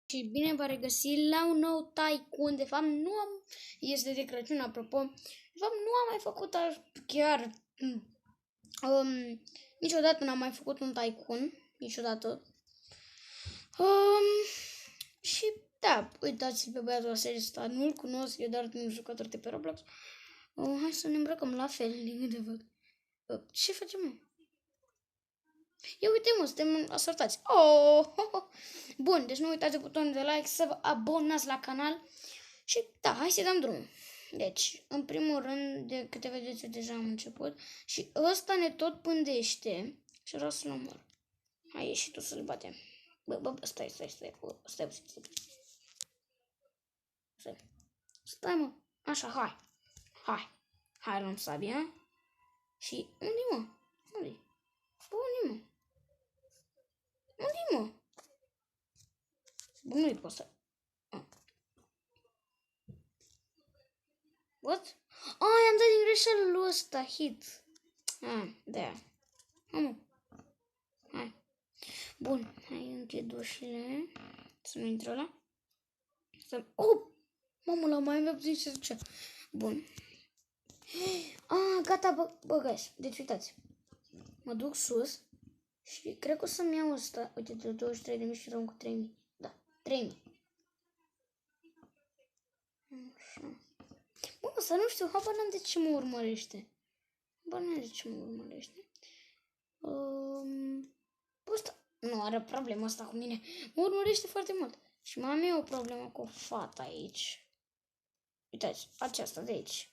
Și bine v-a regăsit la un nou Tycoon. De fapt, nu am... Este de Crăciun, apropo. De fapt, nu am mai făcut chiar... niciodată n-am mai făcut un Tycoon. Niciodată. Și da, uitați-l pe băiatul ăsta. Nu-l cunosc, eu doar un jucător de pe Roblox. Hai să ne îmbrăcăm la fel, din câte văd. Ce facem, mă? Ia uite, mă, suntem asortați. Bun, deci nu uitați butonul de like, să vă abonați la canal. Și da, hai să dăm drumul. Deci, în primul rând, de câte vedeți, deja am început. Și ăsta ne tot pândește. Și vreau să-l omor. Hai, ieși tu să-l batem. Stai. Stai, mă. Așa, hai, luăm sabia. Și unde-i, mă? Unde-i? Unde-i, mă? Bun, nu-i pot să... What? I-am dat din greșeală lui ăsta, hit. Da. Hai. Bun, hai închid ușile. Să nu intră ăla. Mamă, l-am mai avut ce ducea. Bun. Gata, băgați. Deci uitați. Mă duc sus. Și cred că o să-mi iau ăsta. Uite, de 23.000 și rămân cu 3.000. Da, 3.000. Așa. Bă, să nu știu, habar n-am de ce mă urmărește. Ăsta nu are problemă asta cu mine. Mă urmărește foarte mult. Și mai am eu o problemă cu o fată aici. Uitați, aceasta de aici.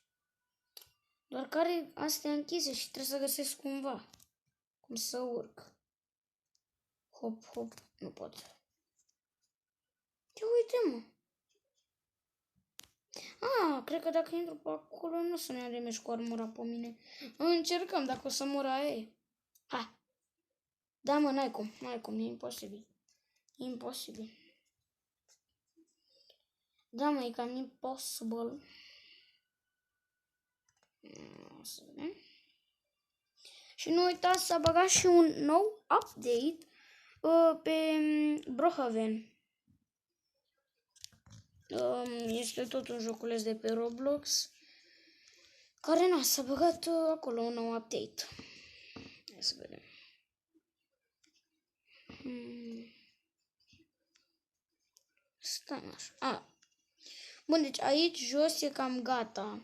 Doar că are astea închise și trebuie să găsesc cumva cum să urc. Hop, nu pot. Ia uite, mă. Cred că dacă intru pe acolo nu o să ne ademești cu armura pe mine. Încercăm dacă o să mor aia. Hai. Da, mă, n-ai cum, e imposibil. Da, mă, e cam impossible. Să vedem. Și nu uitați să băgați și un nou update pe Brookhaven. Este tot un joculeț de pe Roblox care s-a băgat acolo un nou update. Hai să vedem. Stai așa. Bun, deci aici jos e cam gata.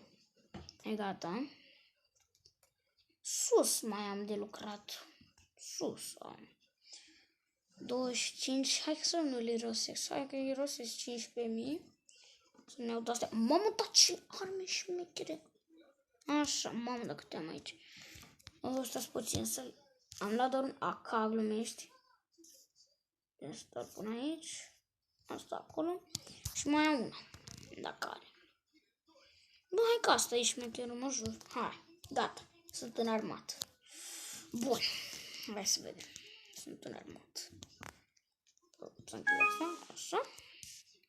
E gata. Sus mai am de lucrat. Sus am. 25. Hai să nu le irosesc. Hai că irosesc 15.000. Să-mi iau de astea. Mamă, dar ce arme șmechere. Așa, mamă, dacă te am aici. Stați puțin să... Am luat doar un AK, glumești. Deci doar pun aici. Asta acolo. Și mai am una. Dacă are. Bă, hai că asta e șmecherul, mă jur. Hai, gata. Sunt înarmat. Bun. Hai să vedem. Sunt înarmat. Să închid asta. Așa.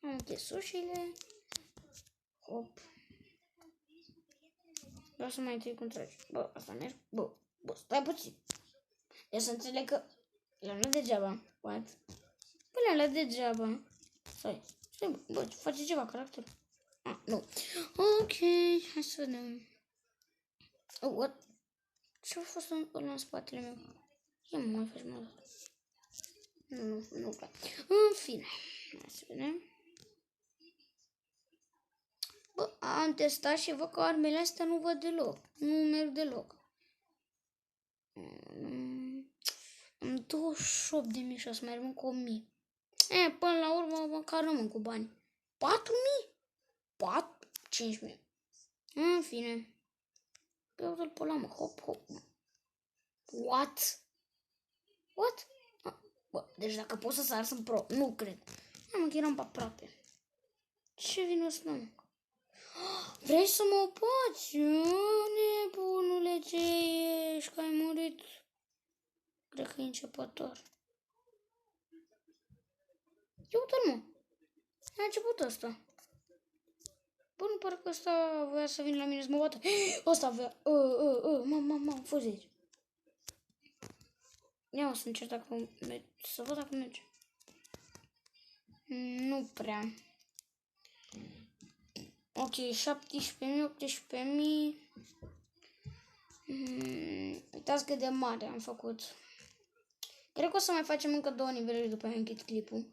Am închis ușile. Hop. Vreau să mai trec cum treci. Bă, asta merge. Bă, stai puțin. Eu să înțeleg că le-am luat degeaba. What? Bă, le-am luat degeaba. Stai, bă, face ceva caracter. Nu. Ok, hai să vedem. What? Ce-a fost ăla în spatele meu? Ia mă, mai faci mă. Nu clar. În fine. Hai să vedem. Bă, am testat și văd că armele astea nu văd deloc. Nu merg deloc. Am 28.000 și o să mai rămân cu 1.000. Până la urmă măcar rămân cu bani. 4.000? 5.000. În fine. Pe uite-l pe ăla, mă. Hop. What? Bă, deci dacă pot să sar, sunt pro. Nu cred. Am închiram pe aproape. Ce vine ăsta, mă? Vrei să mă bați? Nebunule, ce ești? Că ai murit. Cred că e începător. Ia uite-l, mă. A început ăsta. Bă, nu pare că ăsta voia să vină la mine să mă bată. Ăsta voia. Mamă, fă aici. Ia o să încerc dacă merge. Să văd dacă merge. Nu nu prea. Ok, 17.000, 18.000. Uitați cât de mare am făcut. Cred că o să mai facem încă 2 nivele după aia închid clipul.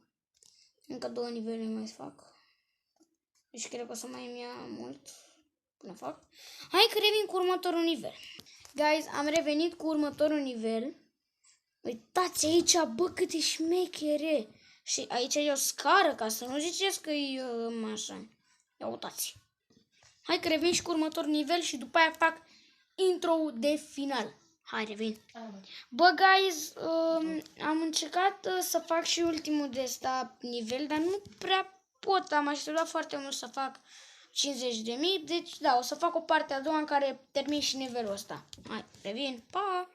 Încă 2 nivele mai fac. Deci cred că o să mai îmi ia mult până fac. Hai că revin cu următorul nivel. Guys, am revenit cu următorul nivel. Uitați aici, bă, cât e șmechere. Și aici e o scară, ca să nu ziceți că e așa. Ia uitați. Hai că revin și cu următorul nivel și după aia fac intro de final. Hai, revin. Bă, guys, am încercat să fac și ultimul de ăsta nivel, dar nu prea pot. Am așteptat foarte mult să fac 50.000, deci da, o să fac o parte a doua în care termin și nivelul ăsta. Hai, revin, pa!